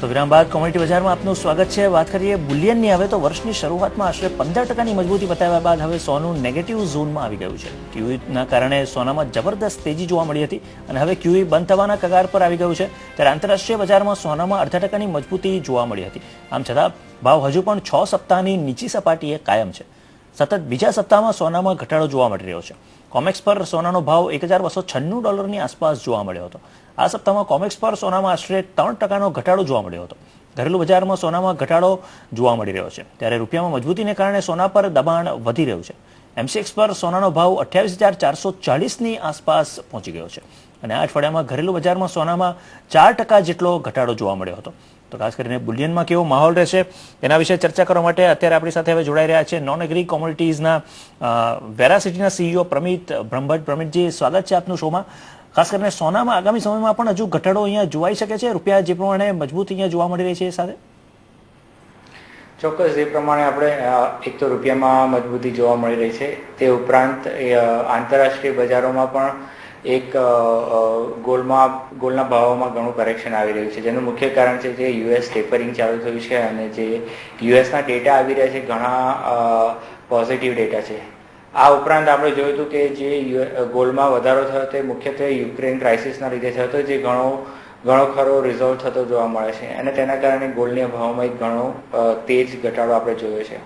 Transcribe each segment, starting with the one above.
તો વિરામ બાદ કોમોડિટી બજારમાં આપનું સ્વાગત છે. વાત કરીએ બુલિયનની. હવે તો વર્ષની શરૂઆતમાં આશરે 15% મજબૂતી બતાવ્યા બાદ હવે સોનું નેગેટિવ ઝોનમાં આવી ગયું છે. ક્યુઈના કારણે સોનામાં જબરદસ્ત તેજી જોવા મળી હતી અને હવે ક્યુઈ બંધ થવાના કગાર પર આવી ગયું છે. ત્યારે આંતરરાષ્ટ્રીય બજારમાં સોનામાં 0.5% મજબૂતી જોવા મળી હતી. આમ છતાં ભાવ હજુ પણ 6 સપ્તાહની નીચી સપાટીએ કાયમ છે. સતત બીજા સપ્તાહમાં સોનામાં ઘટાડો જોવા મળી રહ્યો છે. કોમેક્સ પર સોનાનો ભાવ $1,296 આસપાસ જોવા મળ્યો હતો. આ સપ્તાહમાં કોમેક્સ પર સોનામાં આશરે 3% ઘટાડો જોવા મળ્યો હતો. ઘરેલું બજારમાં સોનામાં ઘટાડો જોવા મળી રહ્યો છે. ત્યારે રૂપિયામાં મજબૂતીને કારણે સોના પર દબાણ વધી રહ્યું છે. એમસીએક્સ પર સોનાનો ભાવ 28,440ની આસપાસ પહોંચી ગયો છે અને આ અઠવાડિયામાં ઘરેલું બજારમાં સોનામાં 4% જેટલો ઘટાડો જોવા મળ્યો હતો. તો ખાસ કરીને બુલિયનમાં કેવો માહોલ રહેશે એના વિશે ચર્ચા કરવા માટે અત્યારે આપણી સાથે હવે જોડાઈ રહ્યા છે નોન એગ્રી કોમોડિટીઝના વેરાસિટીના સીઈઓ પ્રમિત બ્રહ્મભટ્ટ. પ્રમિતજી, સ્વાગત છે આપનું શોમાં. ખાસ કરીને સોનામાં આગામી સમયમાં પણ હજુ ઘટાડો અહીંયા જોવાઈ શકે છે? રૂપિયા જે પ્રમાણે મજબૂત અહીંયા જોવા મળી રહી છે એ સાથે ચોક્કસ એ પ્રમાણે આપણે એક તો રૂપિયામાં મજબૂતી જોવા મળી રહી છે, તે ઉપરાંત આંતરરાષ્ટ્રીય બજારોમાં પણ એક ગોલ્ડના ભાવોમાં ઘણું કરેક્શન આવી રહ્યું છે, જેનું મુખ્ય કારણ છે જે યુએસ ટેપરિંગ ચાલુ થયું છે અને જે યુએસના ડેટા આવી રહ્યા છે ઘણા પોઝિટિવ ડેટા છે. આ ઉપરાંત આપણે જોયું હતું કે જે ગોલ્ડમાં વધારો થયો તે મુખ્યત્વે યુક્રેન ક્રાઇસિસના લીધે થયો હતો, જે ઘણો ખરો રિઝોલ્વ થતો જોવા મળે છે અને તેના કારણે ગોલ્ડના ભાવમાં એક ઘણો તેજ ઘટાડો આપણે જોયો છે.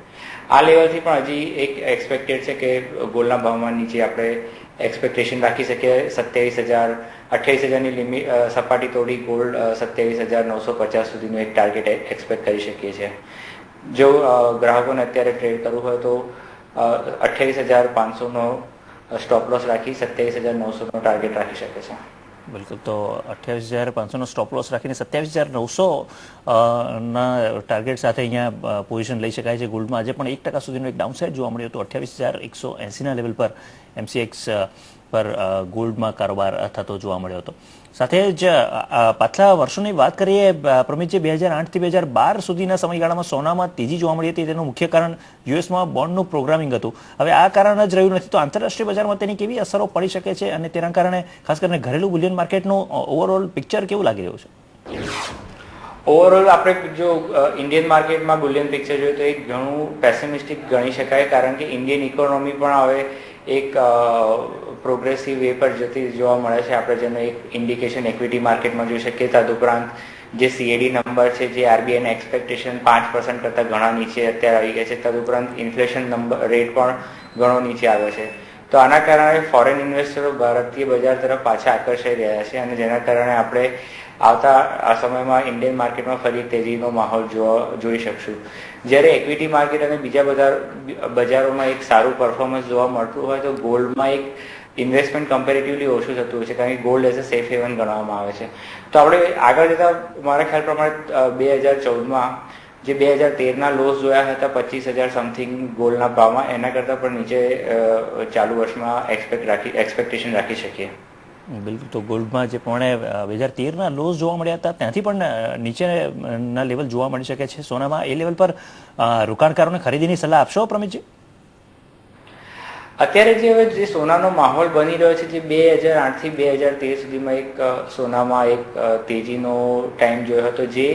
આ લેવલથી પણ હજી એક એક્સપેક્ટેડ છે કે ગોલ્ડના ભાવમાં નીચે આપણે એક્સપેક્ટેશન રાખી શકીએ. 28,000ની લિમિટ સપાટી તોડી ગોલ્ડ 27,950 સુધીનું એક ટાર્ગેટ એક્સપેક્ટ કરી શકીએ છીએ. જો ગ્રાહકોને અત્યારે ટ્રેડ કરવું હોય તો 28,500નો સ્ટોપ લોસ રાખી 27,900નો ટાર્ગેટ રાખી શકે છે. બિલકુલ. તો 28,500નો સ્ટોપ લોસ રાખીને 27,900ના ટાર્ગેટ સાથે અહીંયા પોઝિશન લઈ શકાય છે. ગોલ્ડમાં આજે પણ 1% સુધીનું એક ડાઉનસાઇડ જોવા મળ્યું હતું. 28,180ના લેવલ પર એમસીએક્સ પર ગોલ્ડમાં કારોબાર થતો જોવા મળ્યો હતો. સાથે જ પાછલા વર્ષોની વાત કરીએ પ્રમિતજી, 2008થી 2012 સુધીના સમયગાળામાં સોનામાં તેજી જોવા મળી હતી. તેનું મુખ્ય કારણ યુએસમાં બોન્ડનું પ્રોગ્રામિંગ હતું. હવે આ કારણ જ રહ્યું નથી. તો આંતરરાષ્ટ્રીય બજારમાં તેની કેવી અસરો પડી શકે છે અને તેના કારણે ખાસ કરીને ઘરેલું બુલિયન માર્કેટનું ઓવરઓલ પિક્ચર કેવું લાગી રહ્યું છે? ઓવરઓલ આપણે જો ઇન્ડિયન માર્કેટમાં બુલિયન પિક્ચર જોઈએ તો એક ઘણું પેસિમિસ્ટિક ગણી શકાય, કારણ કે ઇન્ડિયન ઇકોનોમી પણ હવે એક પ્રોગ્રેસિવ વે પર જતી જોવા મળે છે. આપણે જેનો એક ઇન્ડિકેશન ઇક્વિટી માર્કેટમાં જોઈ શકીએ. તદુપરાંત જે સીએડી નંબર છે જે આરબીઆઈના એક્સપેક્ટેશન 5% કરતાં ઘણા નીચે અત્યારે આવી ગયા છે. તદુપરાંત ઇન્ફ્લેશન રેટ પણ ઘણો નીચે આવ્યો છે. તો આના કારણે ફોરેન ઇન્વેસ્ટરો ભારતીય બજાર તરફ પાછા આકર્ષાઈ રહ્યા છે અને જેના કારણે આપણે આવતા આ સમયમાં ઇન્ડિયન માર્કેટમાં ફરી તેજીનો માહોલ જોઈ શકશું. જ્યારે ઇક્વિટી માર્કેટ અને બીજા બજારોમાં એક સારું પરફોર્મન્સ જોવા મળતું હોય તો ગોલ્ડમાં એક ઇન્વેસ્ટમેન્ટ કમ્પેરેટિવલી ઓછું થતું હોય છે, કારણ કે gold as a safe heaven ગણવામાં આવે છે. તો આપણે આગળ જતા મારા ખ્યાલ પ્રમાણે 2014માં જે 2013ના લોસ જોયા હતા 25,000 સમથિંગ ગોલ્ડના ભાવમાં, એના કરતાં પણ નીચે ચાલુ વર્ષમાં એક્સપેક્ટેશન રાખી શકીએ. બિલકુલ. તો ગોલ્ડમાં જે પ્રમાણે 2013ના લોસ જોવા મળ્યા હતા ત્યાંથી પણ નીચેના લેવલ જોવા મળી શકે છે. સોનામાં એ લેવલ પર રોકાણકારોને ખરીદીની સલાહ આપશો પ્રમિતજી? અત્યારે જે સોનાનો માહોલ બની રહ્યો છે, જે 2008થી 2013 સુધીમાં એક સોનામાં એક તેજીનો ટાઈમ જોયો હતો, જે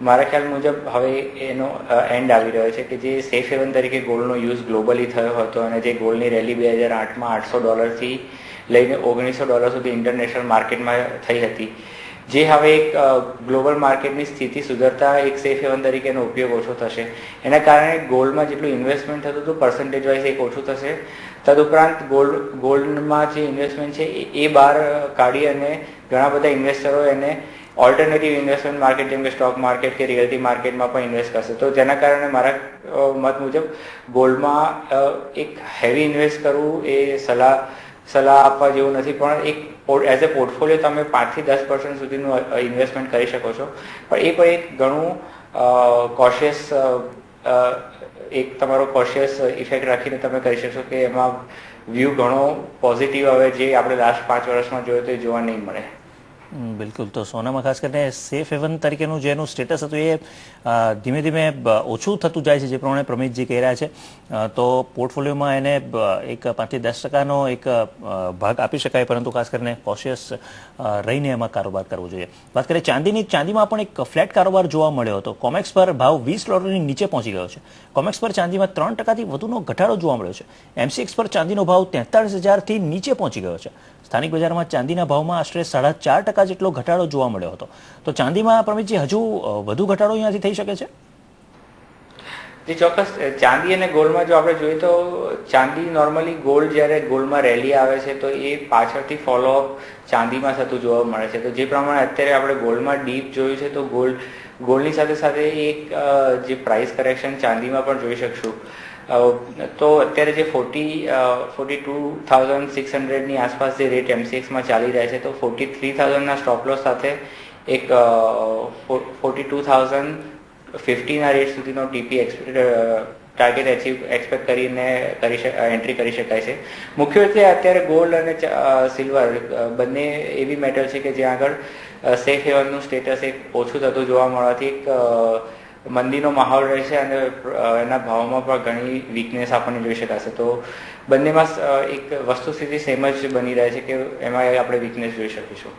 મારા ખ્યાલ મુજબ હવે એનો એન્ડ આવી રહ્યો છે, કે જે સેફ હેવન તરીકે ગોલ્ડનો યુઝ ગ્લોબલી થયો હતો અને જે ગોલ્ડની રેલી 2008માં $800થી લઈને $1,900 સુધી ઇન્ટરનેશનલ માર્કેટમાં થઈ હતી, જે હવે એક ગ્લોબલ માર્કેટની સ્થિતિ સુધરતા એક સેફ હેવન તરીકેનો ઉપયોગ ઓછો થશે. એના કારણે ગોલ્ડમાં જેટલું ઇન્વેસ્ટમેન્ટ થતું હતું પર્સન્ટેજ વાઇઝ એક ઓછું થશે. તદુપરાંત ગોલ્ડમાં જે ઇન્વેસ્ટમેન્ટ છે એ બહાર કાઢી અને ઘણા બધા ઇન્વેસ્ટરો એને ઓલ્ટરનેટિવ ઇન્વેસ્ટમેન્ટ માર્કેટ જેમ કે સ્ટોક માર્કેટ કે રિયલ્ટી માર્કેટમાં પણ ઇન્વેસ્ટ કરશે. તો જેના કારણે મારા મત મુજબ ગોલ્ડમાં એક હેવી ઇન્વેસ્ટ કરવું એ સલાહ આપવા જેવું નથી, પણ એક એઝ અ પોર્ટફોલિયો તમે 5થી 10% સુધીનું ઇન્વેસ્ટમેન્ટ કરી શકો છો. પણ એ પણ એક ઘણું કોશિયસ એક તમારો કોશિયસ ઇફેક્ટ રાખીને તમે કરી શકશો કે એમાં વ્યૂ ઘણો પોઝિટિવ આવે, જે આપણે લાસ્ટ 5 વર્ષમાં જોયો તો એ જોવા નહીં મળે. બિલકુલ. તો સોનામાં ખાસ કરીને સેફ હેવન તરીકેનું જેનું સ્ટેટસ હતું એ ધીમે ધીમે ઓછું થતું જાય છે, જે પ્રમાણે પ્રમિતજી કહી રહ્યા છે. તો પોર્ટફોલિયોમાં એને એક 5 થી 10% એક ભાગ આપી શકાય, પરંતુ ખાસ કરીને કોશિયસ રહીને એમાં કારોબાર કરવો જોઈએ. વાત કરીએ ચાંદીમાં પણ એક ફ્લેટ કારોબાર જોવા મળ્યો હતો. કોમેક્સ પર ભાવ $20 નીચે પહોંચી ગયો છે. કોમેક્સ પર ચાંદીમાં 3%થી વધુનો ઘટાડો જોવા મળ્યો છે. MCX પર ચાંદીનો ભાવ 43,000થી નીચે પહોંચી ગયો છે. સ્થાનિક બજારમાં ચાંદીના ભાવમાં આશરે 4.5% જેટલો ઘટાડો જોવા મળ્યો હતો. તો ચાંદીમાં પ્રમિતજી હજુ વધુ ઘટાડો અહીંયાથી થઈ શકે છે? જે ચોક્કસ ચાંદી અને ગોલ્ડમાં જો આપણે જોઈએ તો ચાંદી નોર્મલી ગોલ્ડ જ્યારે ગોલ્ડમાં રેલી આવે છે તો એ પાછળથી ફોલોઅપ ચાંદીમાં થતું જોવા મળે છે. તો જે પ્રમાણે અત્યારે આપણે ગોલ્ડમાં ડીપ જોયું છે તો ગોલ્ડની સાથે સાથે એક જે પ્રાઇસ કરેક્શન ચાંદીમાં પણ જોઈ શકશું. તો અત્યારે જે 42,600ની આસપાસ જે રેટ MCXમાં ચાલી રહ્યા છે, તો 43,000ના સ્ટોપ લોસ સાથે એક 42,050ના રેટ સુધીનો TP ટાર્ગેટ એક્સપેક્ટ કરીને એન્ટ્રી કરી શકાય છે. મુખ્યત્વે અત્યારે ગોલ્ડ અને સિલ્વર બંને એવી મેટલ છે કે જ્યાં આગળ સેફ હેવનનું સ્ટેટસ એક ઓછું થતું જોવા મળવાથી એક મંદીનો માહોલ રહેશે અને એના ભાવમાં પણ ઘણી વીકનેસ આપણને જોઈ શકાશે. તો બંનેમાં એક વસ્તુસ્થિતિ સેમ જ બની રહે છે કે એમાં આપણે વીકનેસ જોઈ શકીશું.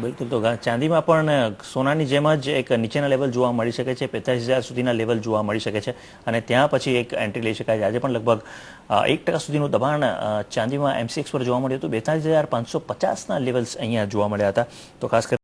બિલકુલ. તો ચાંદીમાં પણ સોનાની જેમ જ એક નીચેના લેવલ જોવા મળી શકે છે, 45,000 સુધીના લેવલ જોવા મળી શકે છે અને ત્યાં પછી એક એન્ટ્રી લઈ શકાય છે. આજે પણ લગભગ 1% સુધીનું દબાણ ચાંદીમાં MCX પર જોવા મળ્યું હતું. 42,550ના લેવલ્સ અહીંયા જોવા મળ્યા હતા. તો ખાસ કરીને